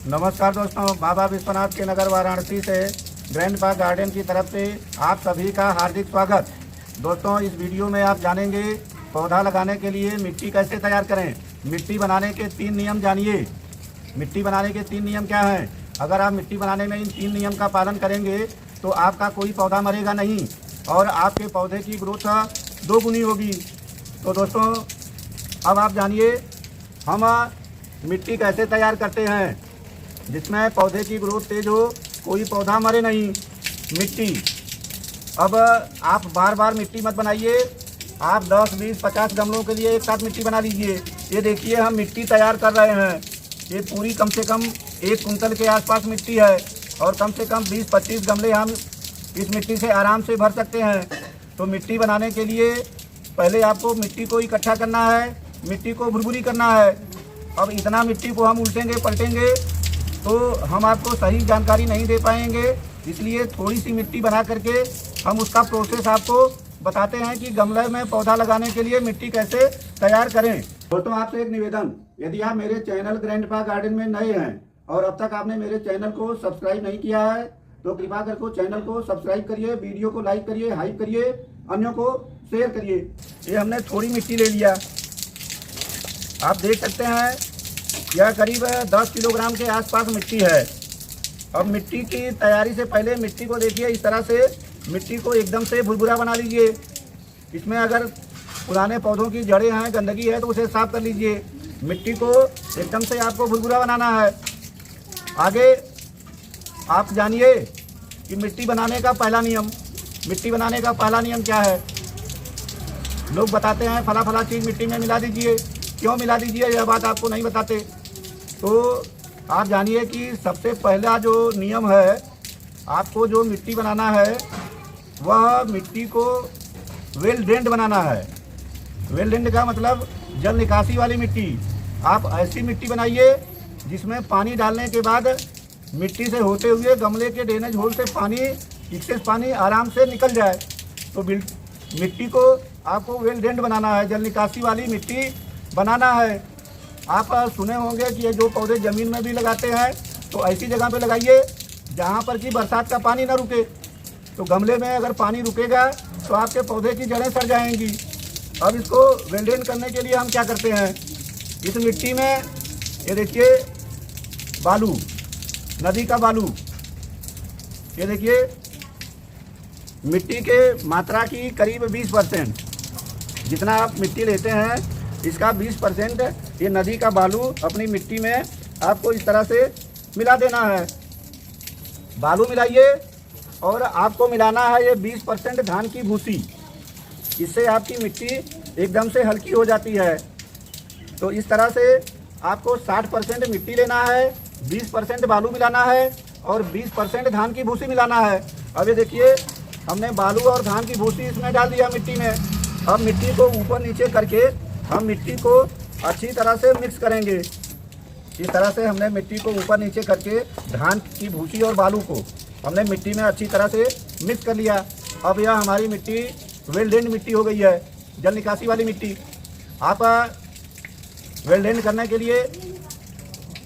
नमस्कार दोस्तों, बाबा विश्वनाथ के नगर वाराणसी से ग्रैंडपा गार्डन की तरफ से आप सभी का हार्दिक स्वागत। दोस्तों, इस वीडियो में आप जानेंगे पौधा लगाने के लिए मिट्टी कैसे तैयार करें। मिट्टी बनाने के 3 नियम जानिए। मिट्टी बनाने के 3 नियम क्या हैं? अगर आप मिट्टी बनाने में इन 3 नियम का पालन करेंगे तो आपका कोई पौधा मरेगा नहीं और आपके पौधे की ग्रोथ 2 गुनी होगी। तो दोस्तों, अब आप जानिए हम मिट्टी कैसे तैयार करते हैं जिसमें पौधे की ग्रोथ तेज हो, कोई पौधा मरे नहीं। मिट्टी, अब आप बार बार मिट्टी मत बनाइए। आप 10, 20, 50 गमलों के लिए एक साथ मिट्टी बना लीजिए। ये देखिए, हम मिट्टी तैयार कर रहे हैं। ये पूरी कम से कम 1 कुंटल के आसपास मिट्टी है और कम से कम 20-25 गमले हम इस मिट्टी से आराम से भर सकते हैं। तो मिट्टी बनाने के लिए पहले आपको मिट्टी को इकट्ठा करना है, मिट्टी को भुरभुरी करना है। अब इतना मिट्टी को हम उलटेंगे पलटेंगे तो हम आपको सही जानकारी नहीं दे पाएंगे, इसलिए थोड़ी सी मिट्टी बना करके हम उसका प्रोसेस आपको बताते हैं कि गमले में पौधा लगाने के लिए मिट्टी कैसे तैयार करें। दोस्तों, आपसे एक निवेदन, यदि आप मेरे चैनल ग्रैंडपा गार्डन में नए हैं और अब तक आपने मेरे चैनल को सब्सक्राइब नहीं किया है तो कृपा करके चैनल को सब्सक्राइब करिए, वीडियो को लाइक करिए, हाइप करिए, अन्यों को शेयर करिए। ये हमने थोड़ी मिट्टी ले लिया, आप देख सकते हैं यह करीब 10 किलोग्राम के आसपास मिट्टी है। अब मिट्टी की तैयारी से पहले मिट्टी को देखिए, इस तरह से मिट्टी को एकदम से भुरभुरा बना लीजिए। इसमें अगर पुराने पौधों की जड़ें हैं, गंदगी है तो उसे साफ कर लीजिए। मिट्टी को एकदम से आपको भुरभुरा बनाना है। आगे आप जानिए कि मिट्टी बनाने का पहला नियम, मिट्टी बनाने का पहला नियम क्या है। लोग बताते हैं फला फला चीज़ मिट्टी में मिला दीजिए। क्यों मिला दीजिए, यह बात आपको नहीं बताते। तो आप जानिए कि सबसे पहला जो नियम है, आपको जो मिट्टी बनाना है वह मिट्टी को वेल ड्रेन्ड बनाना है। वेल ड्रेन्ड का मतलब जल निकासी वाली मिट्टी। आप ऐसी मिट्टी बनाइए जिसमें पानी डालने के बाद मिट्टी से होते हुए गमले के ड्रेनेज होल से पानी, एक्सेस पानी आराम से निकल जाए। तो मिट्टी को आपको वेल ड्रेन्ड बनाना है, जल निकासी वाली मिट्टी बनाना है। आप सुने होंगे कि ये जो पौधे ज़मीन में भी लगाते हैं तो ऐसी जगह पे लगाइए जहाँ पर कि बरसात का पानी ना रुके। तो गमले में अगर पानी रुकेगा तो आपके पौधे की जड़ें सड़ जाएंगी। अब इसको वेल ड्रेन करने के लिए हम क्या करते हैं, इस मिट्टी में ये देखिए बालू, नदी का बालू, ये देखिए मिट्टी के मात्रा की करीब 20%, जितना आप मिट्टी लेते हैं इसका 20% ये नदी का बालू अपनी मिट्टी में आपको इस तरह से मिला देना है। बालू मिलाइए और आपको मिलाना है ये 20% धान की भूसी। इससे आपकी मिट्टी एकदम से हल्की हो जाती है। तो इस तरह से आपको 60% मिट्टी लेना है, 20% बालू मिलाना है और 20% धान की भूसी मिलाना है। अब ये देखिए, हमने बालू और धान की भूसी इसमें डाल दिया मिट्टी में। अब मिट्टी को ऊपर नीचे करके हम मिट्टी को अच्छी तरह से मिक्स करेंगे। इस तरह से हमने मिट्टी को ऊपर नीचे करके धान की भूसी और बालू को हमने मिट्टी में अच्छी तरह से मिक्स कर लिया। अब यह हमारी मिट्टी वेल ड्रेन्ड मिट्टी हो गई है, जल निकासी वाली मिट्टी। आप वेल ड्रेन्ड करने के लिए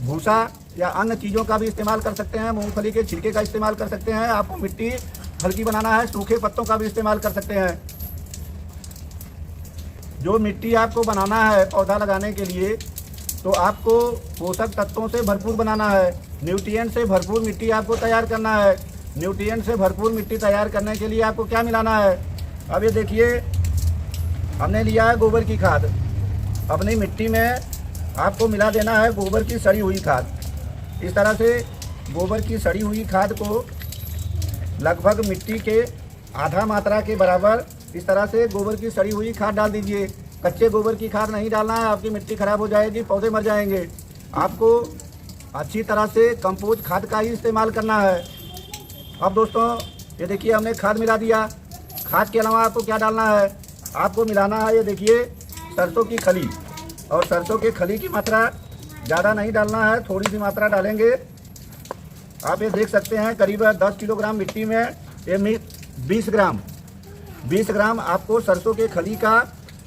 भूसा या अन्य चीज़ों का भी इस्तेमाल कर सकते हैं, मूंगफली के छिलके का इस्तेमाल कर सकते हैं। आपको मिट्टी हल्की बनाना है, सूखे पत्तों का भी इस्तेमाल कर सकते हैं। जो मिट्टी आपको बनाना है पौधा लगाने के लिए तो आपको पोषक तत्वों से भरपूर बनाना है, न्यूट्रिएंट से भरपूर मिट्टी आपको तैयार करना है। न्यूट्रिएंट से भरपूर मिट्टी तैयार करने के लिए आपको क्या मिलाना है। अब ये देखिए, हमने लिया है गोबर की खाद। अपनी मिट्टी में आपको मिला देना है गोबर की सड़ी हुई खाद। इस तरह से गोबर की सड़ी हुई खाद को लगभग मिट्टी के आधा मात्रा के बराबर इस तरह से गोबर की सड़ी हुई खाद डाल दीजिए। कच्चे गोबर की खाद नहीं डालना है, आपकी मिट्टी खराब हो जाएगी, पौधे मर जाएंगे। आपको अच्छी तरह से कंपोस्ट खाद का ही इस्तेमाल करना है। अब दोस्तों, ये देखिए हमने खाद मिला दिया। खाद के अलावा आपको क्या डालना है, आपको मिलाना है ये देखिए सरसों की खली। और सरसों के खली की मात्रा ज़्यादा नहीं डालना है, थोड़ी सी मात्रा डालेंगे। आप ये देख सकते हैं करीब 10 किलोग्राम मिट्टी में ये 20 ग्राम आपको सरसों के खली का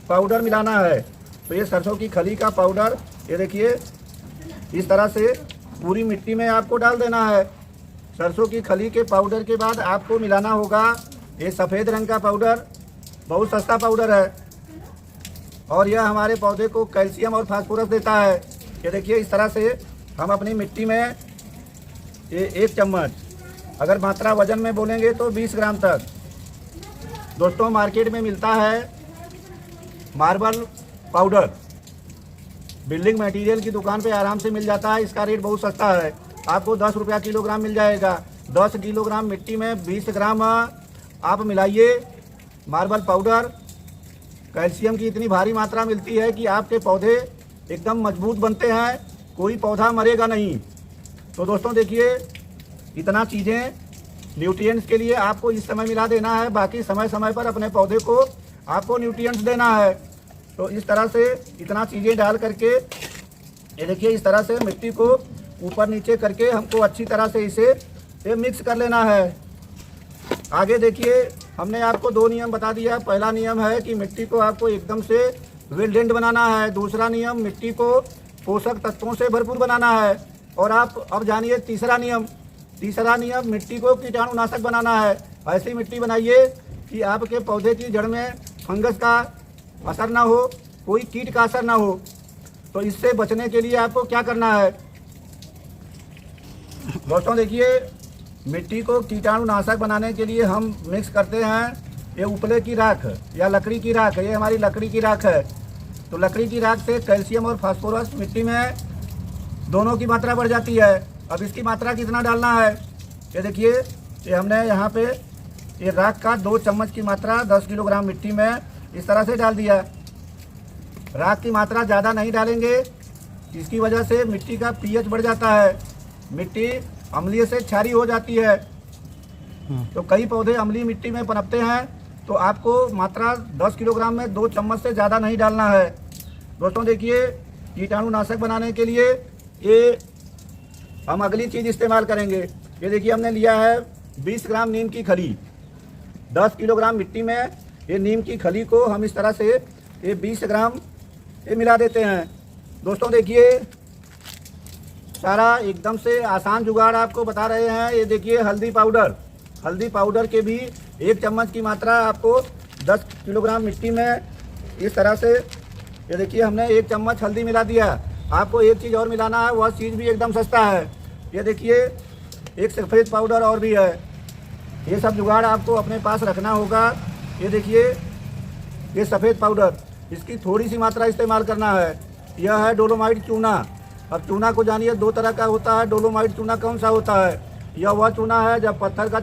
पाउडर मिलाना है। तो ये सरसों की खली का पाउडर ये देखिए इस तरह से पूरी मिट्टी में आपको डाल देना है। सरसों की खली के पाउडर के बाद आपको मिलाना होगा ये सफ़ेद रंग का पाउडर, बहुत सस्ता पाउडर है और यह हमारे पौधे को कैल्शियम और फास्फोरस देता है। ये देखिए इस तरह से हम अपनी मिट्टी में ये 1 चम्मच, अगर मात्रा वजन में बोलेंगे तो 20 ग्राम तक। दोस्तों मार्केट में मिलता है मार्बल पाउडर, बिल्डिंग मटेरियल की दुकान पे आराम से मिल जाता है। इसका रेट बहुत सस्ता है, आपको 10 रुपया किलोग्राम मिल जाएगा। 10 किलोग्राम मिट्टी में 20 ग्राम आप मिलाइए मार्बल पाउडर। कैल्शियम की इतनी भारी मात्रा मिलती है कि आपके पौधे एकदम मजबूत बनते हैं, कोई पौधा मरेगा नहीं। तो दोस्तों देखिए इतना चीज़ें न्यूट्रिएंट्स के लिए आपको इस समय मिला देना है, बाकी समय समय पर अपने पौधे को आपको न्यूट्रिएंट्स देना है। तो इस तरह से इतना चीज़ें डाल करके ये देखिए इस तरह से मिट्टी को ऊपर नीचे करके हमको अच्छी तरह से इसे मिक्स कर लेना है। आगे देखिए हमने आपको 2 नियम बता दिया। पहला नियम है कि मिट्टी को आपको एकदम से वेल्डेंड बनाना है। दूसरा नियम मिट्टी को पोषक तत्वों से भरपूर बनाना है। और आप अब जानिए तीसरा नियम मिट्टी को कीटाणुनाशक बनाना है। ऐसी मिट्टी बनाइए कि आपके पौधे की जड़ में फंगस का असर ना हो, कोई कीट का असर ना हो। तो इससे बचने के लिए आपको क्या करना है दोस्तों, देखिए मिट्टी को कीटाणुनाशक बनाने के लिए हम मिक्स करते हैं ये उपले की राख या लकड़ी की राख। ये हमारी लकड़ी की राख है। तो लकड़ी की राख से कैल्शियम और फास्फोरस मिट्टी में दोनों की मात्रा बढ़ जाती है। अब इसकी मात्रा कितना डालना है, ये देखिए ये हमने यहाँ पे ये राख का 2 चम्मच की मात्रा 10 किलोग्राम मिट्टी में इस तरह से डाल दिया। राख की मात्रा ज़्यादा नहीं डालेंगे, इसकी वजह से मिट्टी का पीएच बढ़ जाता है, मिट्टी अम्लीय से क्षारीय हो जाती है। तो कई पौधे अम्लीय मिट्टी में पनपते हैं। तो आपको मात्रा 10 किलोग्राम में 2 चम्मच से ज़्यादा नहीं डालना है। दोस्तों देखिए कीटाणुनाशक बनाने के लिए ये हम अगली चीज़ इस्तेमाल करेंगे। ये देखिए हमने लिया है 20 ग्राम नीम की खली। 10 किलोग्राम मिट्टी में ये नीम की खली को हम इस तरह से ये 20 ग्राम ये मिला देते हैं। दोस्तों देखिए सारा एकदम से आसान जुगाड़ आपको बता रहे हैं। ये देखिए हल्दी पाउडर के भी 1 चम्मच की मात्रा आपको 10 किलोग्राम मिट्टी में इस तरह से ये देखिए हमने 1 चम्मच हल्दी मिला दिया। आपको एक चीज़ और मिलाना है, वह चीज़ भी एकदम सस्ता है। ये देखिए एक सफ़ेद पाउडर और भी है। ये सब जुगाड़ आपको अपने पास रखना होगा। ये देखिए ये सफ़ेद पाउडर, इसकी थोड़ी सी मात्रा इस्तेमाल करना है। यह है डोलोमाइट चूना। अब चूना को जानिए 2 तरह का होता है। डोलोमाइट चूना कौन सा होता है, यह वह चूना है जब पत्थर का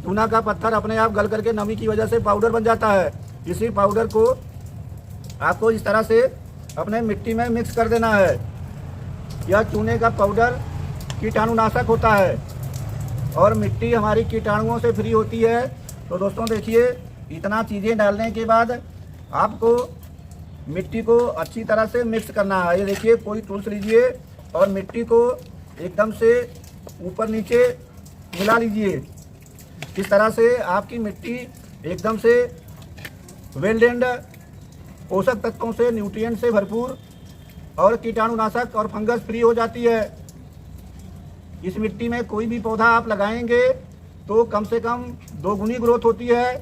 चूना का पत्थर अपने आप गल करके नमी की वजह से पाउडर बन जाता है। इसी पाउडर को आपको इस तरह से अपने मिट्टी में मिक्स कर देना है। यह चूने का पाउडर कीटाणुनाशक होता है और मिट्टी हमारी कीटाणुओं से फ्री होती है। तो दोस्तों देखिए इतना चीज़ें डालने के बाद आपको मिट्टी को अच्छी तरह से मिक्स करना है। ये देखिए कोई टूल्स लीजिए और मिट्टी को एकदम से ऊपर नीचे मिला लीजिए। इस तरह से आपकी मिट्टी एकदम से वेल्डेंड, पोषक तत्वों से, न्यूट्रिएंट से भरपूर और कीटाणुनाशक और फंगस फ्री हो जाती है। इस मिट्टी में कोई भी पौधा आप लगाएंगे तो कम से कम 2 गुनी ग्रोथ होती है।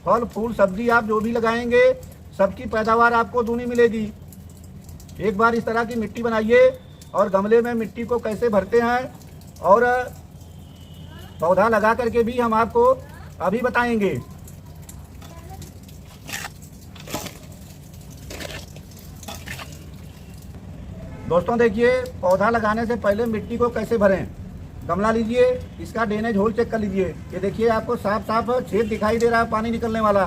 फल फूल सब्जी आप जो भी लगाएंगे सबकी पैदावार आपको दूनी मिलेगी। एक बार इस तरह की मिट्टी बनाइए और गमले में मिट्टी को कैसे भरते हैं और पौधा लगा करके भी हम आपको अभी बताएंगे। दोस्तों देखिए पौधा लगाने से पहले मिट्टी को कैसे भरें। गमला लीजिए, इसका ड्रेनेज होल चेक कर लीजिए। ये देखिए आपको साफ साफ छेद दिखाई दे रहा है पानी निकलने वाला।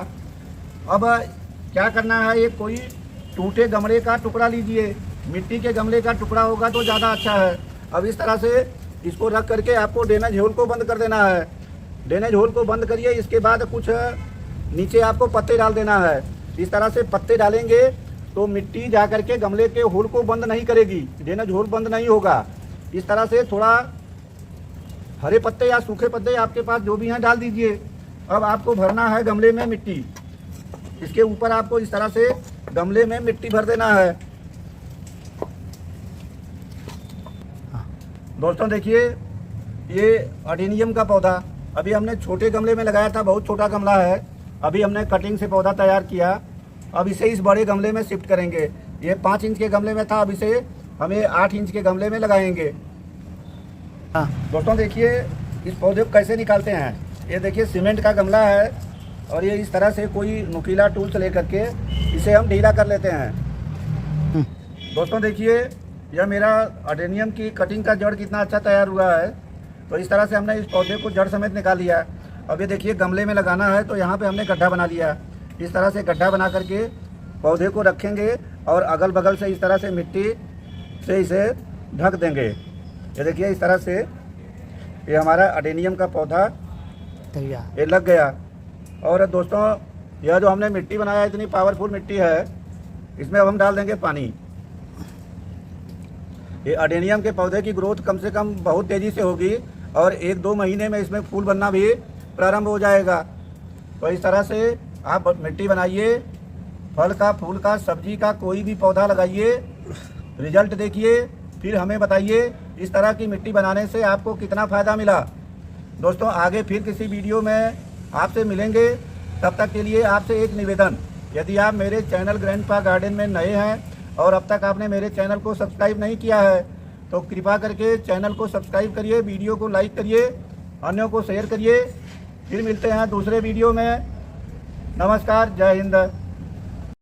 अब क्या करना है, ये कोई टूटे गमले का टुकड़ा लीजिए। मिट्टी के गमले का टुकड़ा होगा तो ज़्यादा अच्छा है। अब इस तरह से इसको रख करके आपको ड्रेनेज होल को बंद कर देना है। ड्रेनेज होल को बंद करिए, इसके बाद कुछ नीचे आपको पत्ते डाल देना है। इस तरह से पत्ते डालेंगे तो मिट्टी जा करके गमले के होल को बंद नहीं करेगी, ड्रेनेज होल बंद नहीं होगा। इस तरह से थोड़ा हरे पत्ते या सूखे पत्ते आपके पास जो भी हैं डाल दीजिए। अब आपको भरना है गमले में मिट्टी। इसके ऊपर आपको इस तरह से गमले में मिट्टी भर देना है। दोस्तों देखिए, ये अडेनियम का पौधा अभी हमने छोटे गमले में लगाया था, बहुत छोटा गमला है। अभी हमने कटिंग से पौधा तैयार किया, अब इसे इस बड़े गमले में शिफ्ट करेंगे। ये 5 इंच के गमले में था, अब इसे हमें 8 इंच के गमले में लगाएंगे। दोस्तों देखिए, इस पौधे को कैसे निकालते हैं। ये देखिए सीमेंट का गमला है और ये इस तरह से कोई नुकीला टूल से लेकर के इसे हम ढीला कर लेते हैं। दोस्तों देखिए, यह मेरा अडेनियम की कटिंग का जड़ कितना अच्छा तैयार हुआ है। तो इस तरह से हमने इस पौधे को जड़ समेत निकाल लिया। अब ये देखिए गमले में लगाना है, तो यहाँ पे हमने गड्ढा बना लिया। इस तरह से गड्ढा बना करके पौधे को रखेंगे और अगल बगल से इस तरह से मिट्टी से इसे ढक देंगे। ये देखिए इस तरह से ये हमारा अडेनियम का पौधा ये लग गया। और दोस्तों, यह जो हमने मिट्टी बनाया इतनी पावरफुल मिट्टी है, इसमें अब हम डाल देंगे पानी। ये अडेनियम के पौधे की ग्रोथ कम से कम बहुत तेज़ी से होगी और 1-2 महीने में इसमें फूल बनना भी प्रारंभ हो जाएगा। तो इस तरह से आप मिट्टी बनाइए, फल का, फूल का, सब्जी का कोई भी पौधा लगाइए, रिजल्ट देखिए, फिर हमें बताइए इस तरह की मिट्टी बनाने से आपको कितना फ़ायदा मिला। दोस्तों आगे फिर किसी वीडियो में आपसे मिलेंगे, तब तक के लिए आपसे एक निवेदन, यदि आप मेरे चैनल ग्रैंडपा गार्डन में नए हैं और अब तक आपने मेरे चैनल को सब्सक्राइब नहीं किया है, तो कृपा करके चैनल को सब्सक्राइब करिए, वीडियो को लाइक करिए, अन्यों को शेयर करिए। फिर मिलते हैं दूसरे वीडियो में। नमस्कार, जय हिंद।